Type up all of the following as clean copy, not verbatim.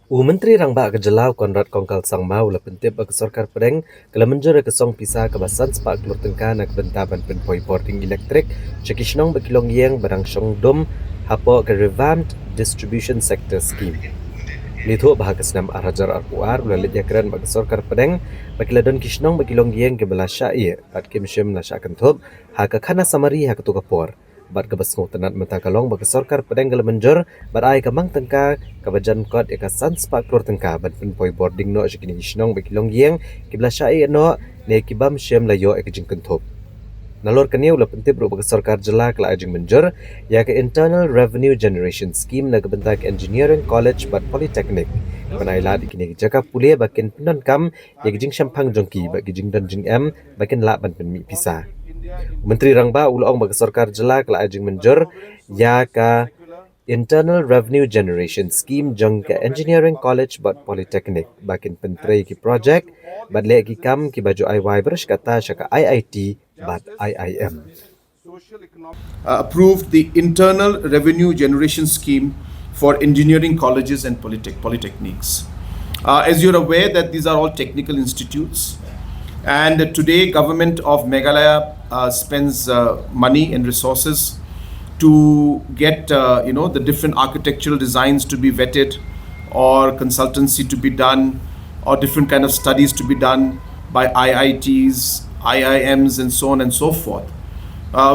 Menteri Rangba Kejelau Konrad Kongkal Sangmau la pentip bagi Sorkar Pdeng kala menjur ke song pisah kebasan sepak keluar Tyngka nak bentaban Pynpoi Bording elektrik ceki Shnong bagi longyeng barang Shong dom hapo ke revamped distribution sector scheme. Lidho bahag senam arajar RUR ulalit yakran bagi Sorkar Pdeng bagi ladon Kishnong bagi longyeng ke belasya ia bat kimshim la syakan thub haka khana samari haka tu kapor. Bat ke basngo tenat menta kalong bagi Sorkar Pdeng kala menjur bat ai kamang Tyngka kabajan kot eka san sepak keluar Tyngka ban Pynpoi Bording no shikini Shnong bagi longyeng ke belasya ia no ne kibam syem layo eka jingkun thub. Nalor kaniu la pentip ro bagi Sorkar jela kala ajing menjur ya ke internal revenue generation scheme na kebentak engineering college bat polytechnic panai la dikini jaka pule bakin penon kam ya jing syampang jongki bagi jing dan jing m bakin la ban penmi pisah. Menteri Rangba ulong bagi Sorkar jela kala ajing menjur ya ka internal revenue generation scheme jong ke engineering college bat polytechnic bakin pentrei ki project bat le ki kam ki baju IY bersh kata syaka IIT bat IIM. Approved the internal revenue generation scheme for engineering colleges and polytechnics. As you're aware that these are all technical institutes, and today government of Meghalaya spends money and resources to get the different architectural designs to be vetted, or consultancy to be done, or different kind of studies to be done by IITs, IIMs, and so on and so forth.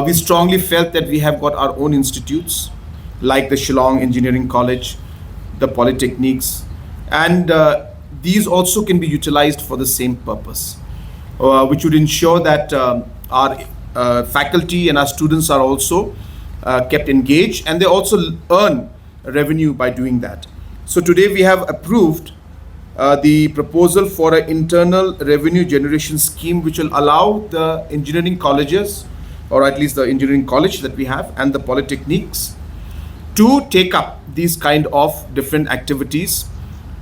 We strongly felt that we have got our own institutes like the Shong Engineering College, the polytechnics, and these also can be utilized for the same purpose, which would ensure that our faculty and our students are also kept engaged, and they also earn revenue by doing that. So today we have approved the proposal for an internal revenue generation scheme which will allow the engineering colleges, or at least the engineering college that we have, and the polytechnics to take up these kind of different activities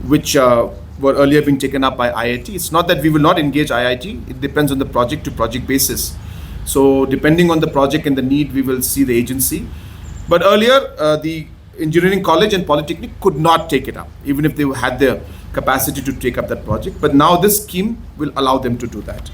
which were earlier being taken up by IIT. It's not that we will not engage IIT, it depends on the project to project basis. So depending on the project and the need, we will see the agency. But earlier, the engineering college and polytechnic could not take it up, even if they had the capacity to take up that project. But now this scheme will allow them to do that.